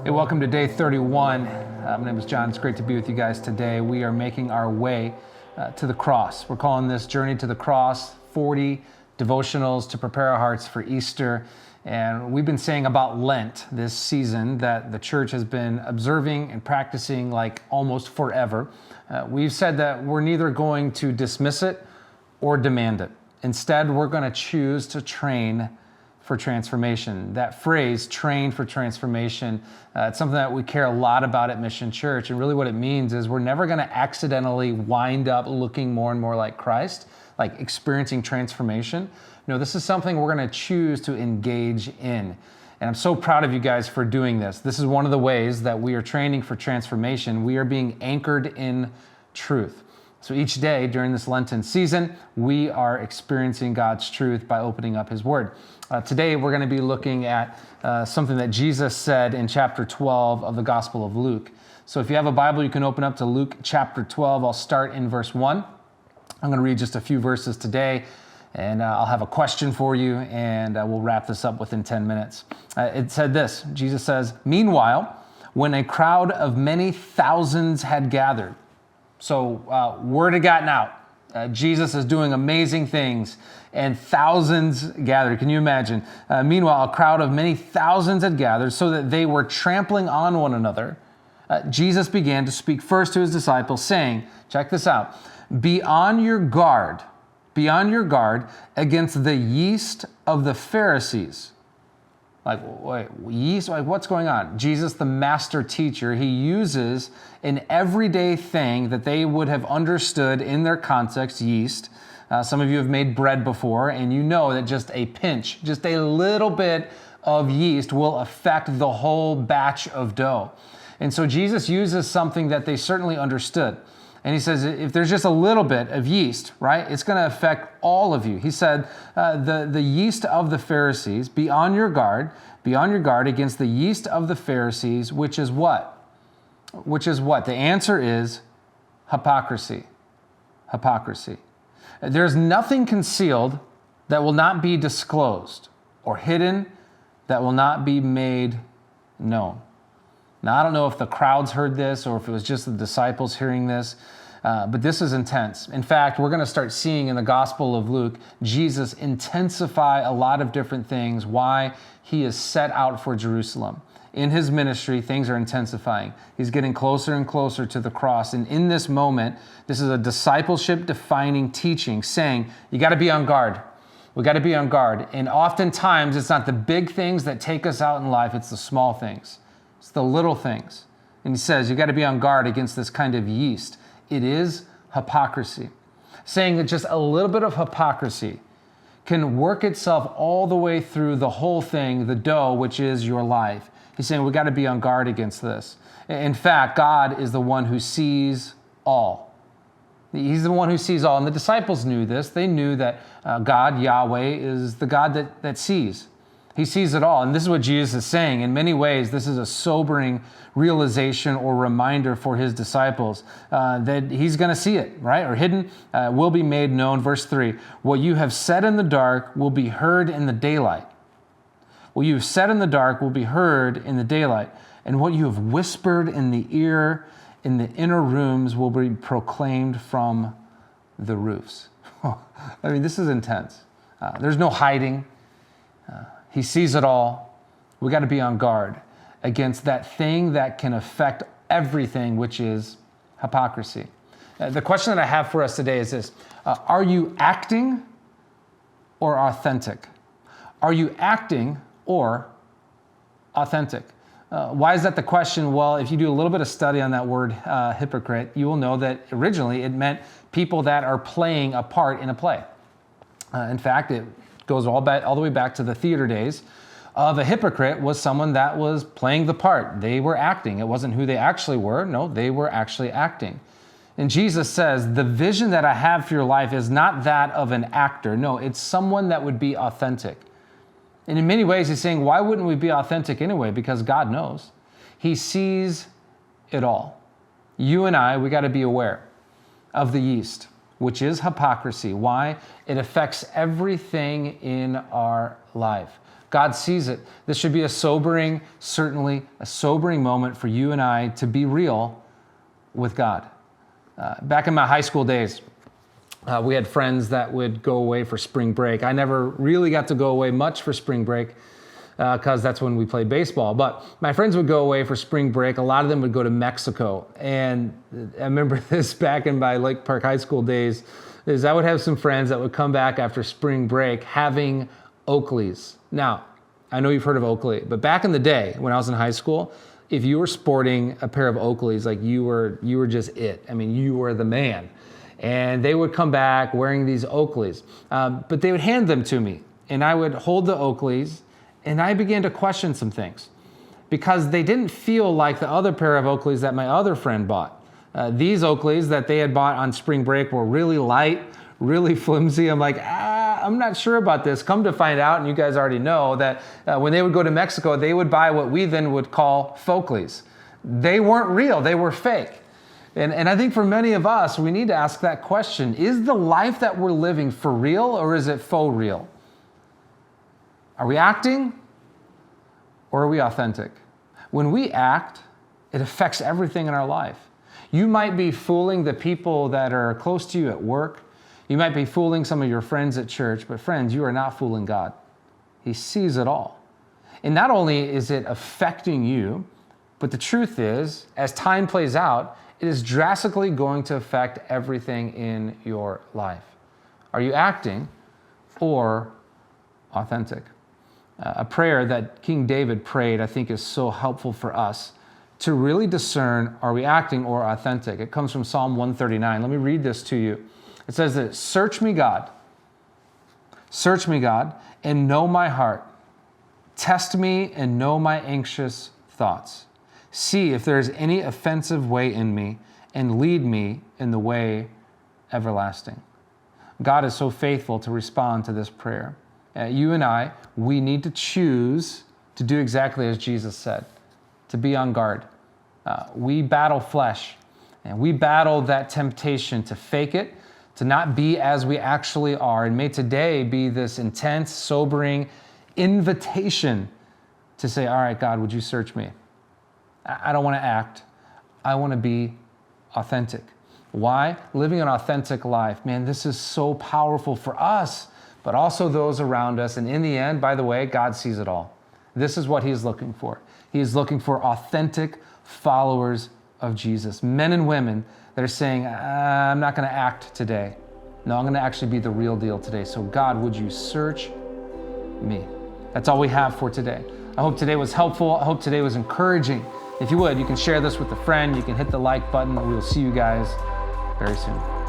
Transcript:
Hey, welcome to day 31. My name is John. It's great to be with you guys today. We are making our way to the cross. We're calling this Journey to the Cross, 40 devotionals to prepare our hearts for Easter. And we've been saying about Lent this season that the church has been observing and practicing like almost forever. We've said that we're neither going to dismiss it or demand it. Instead, we're going to choose to train for transformation. That phrase, train for transformation, it's something that we care a lot about at Mission Church. And really what it means is we're never going to accidentally wind up looking more and more like Christ, like experiencing transformation. No, this is something we're going to choose to engage in. And I'm so proud of you guys for doing this. This is one of the ways that we are training for transformation. We are being anchored in truth. So each day during this Lenten season, we are experiencing God's truth by opening up His Word. Today, we're going to be looking at something that Jesus said in chapter 12 of the Gospel of Luke. So if you have a Bible, you can open up to Luke chapter 12. I'll start in verse 1. I'm going to read just a few verses today, and I'll have a question for you, and we'll wrap this up within 10 minutes. It said this, Jesus says, "Meanwhile, when a crowd of many thousands had gathered," so word had gotten out. Jesus is doing amazing things, and thousands gathered. Can you imagine? Meanwhile, a crowd of many thousands had gathered so that they were trampling on one another. Jesus began to speak first to His disciples, saying, check this out, be on your guard against the yeast of the Pharisees. Like, wait, yeast? Like, what's going on? Jesus, the master teacher, He uses an everyday thing that they would have understood in their context, yeast. Some of you have made bread before, and you know that just a pinch, just a little bit of yeast will affect the whole batch of dough. And so Jesus uses something that they certainly understood. And He says, if there's just a little bit of yeast, right, it's going to affect all of you. He said, the yeast of the Pharisees, be on your guard against the yeast of the Pharisees, which is what? The answer is hypocrisy. Hypocrisy. There's nothing concealed that will not be disclosed, or hidden that will not be made known. Now, I don't know if the crowds heard this or if it was just the disciples hearing this, but this is intense. In fact, we're going to start seeing in the Gospel of Luke, Jesus intensify a lot of different things, why He is set out for Jerusalem. In His ministry, things are intensifying. He's getting closer and closer to the cross. And in this moment, this is a discipleship-defining teaching saying, you got to be on guard. We got to be on guard. And oftentimes, it's not the big things that take us out in life, it's the small things. It's the little things. And He says, you got to be on guard against this kind of yeast. It is hypocrisy. Saying that just a little bit of hypocrisy can work itself all the way through the whole thing, the dough, which is your life. He's saying we got to be on guard against this. In fact, God is the one who sees all. He's the one who sees all. And the disciples knew this. They knew that God, Yahweh, is the God that sees. He sees it all. And this is what Jesus is saying. In many ways, this is a sobering realization or reminder for His disciples that He's going to see it, right? Or hidden will be made known. Verse 3, what you have said in the dark will be heard in the daylight. What you have said in the dark will be heard in the daylight. And what you have whispered in the ear in the inner rooms will be proclaimed from the roofs. I mean, this is intense. There's no hiding. He sees it all. We got to be on guard against that thing that can affect everything, which is hypocrisy. The question that I have for us today is this. Are you acting or authentic? Are you acting or authentic? Why is that the question? Well, if you do a little bit of study on that word hypocrite, you will know that originally it meant people that are playing a part in a play. In fact, it goes all the way back to the theater days of a hypocrite was someone that was playing the part. They were acting. It wasn't who they actually were. No, they were actually acting. And Jesus says, the vision that I have for your life is not that of an actor. No, it's someone that would be authentic. And in many ways, He's saying, why wouldn't we be authentic anyway? Because God knows. He sees it all. You and I, we got to be aware of the yeast. which is hypocrisy. Why? It affects everything in our life. God sees it. This should be certainly a sobering moment for you and I to be real with God. Back in my high school days, we had friends that would go away for spring break. I never really got to go away much for spring break because that's when we played baseball. But my friends would go away for spring break. A lot of them would go to Mexico. And I remember this back in my Lake Park High School days, is I would have some friends that would come back after spring break having Oakleys. Now, I know you've heard of Oakley, but back in the day when I was in high school, if you were sporting a pair of Oakleys, like you were just it. I mean, you were the man. And they would come back wearing these Oakleys. But they would hand them to me, and I would hold the Oakleys, and I began to question some things because they didn't feel like the other pair of Oakleys that my other friend bought. These Oakleys that they had bought on spring break were really light, really flimsy. I'm like, I'm not sure about this. Come to find out, and you guys already know, that when they would go to Mexico, they would buy what we then would call Folkleys. They weren't real. They were fake. And I think for many of us, we need to ask that question. Is the life that we're living for real, or is it faux real? Are we acting, or are we authentic? When we act, it affects everything in our life. You might be fooling the people that are close to you at work. You might be fooling some of your friends at church, but friends, you are not fooling God. He sees it all. And not only is it affecting you, but the truth is, as time plays out, it is drastically going to affect everything in your life. Are you acting or authentic? A prayer that King David prayed, I think, is so helpful for us to really discern, are we acting or authentic? It comes from Psalm 139. Let me read this to you. It says that, search me, God, and know my heart. Test me and know my anxious thoughts. See if there is any offensive way in me, and lead me in the way everlasting. God is so faithful to respond to this prayer. You and I, we need to choose to do exactly as Jesus said, to be on guard. We battle flesh, and we battle that temptation to fake it, to not be as we actually are. And may today be this intense, sobering invitation to say, all right, God, would you search me? I don't want to act. I want to be authentic. Why? Living an authentic life. Man, this is so powerful for us, but also those around us. And in the end, by the way, God sees it all. This is what He's looking for. He is looking for authentic followers of Jesus. Men and women that are saying, I'm not going to act today. No, I'm going to actually be the real deal today. So God, would you search me? That's all we have for today. I hope today was helpful. I hope today was encouraging. If you would, you can share this with a friend. You can hit the like button. We will see you guys very soon.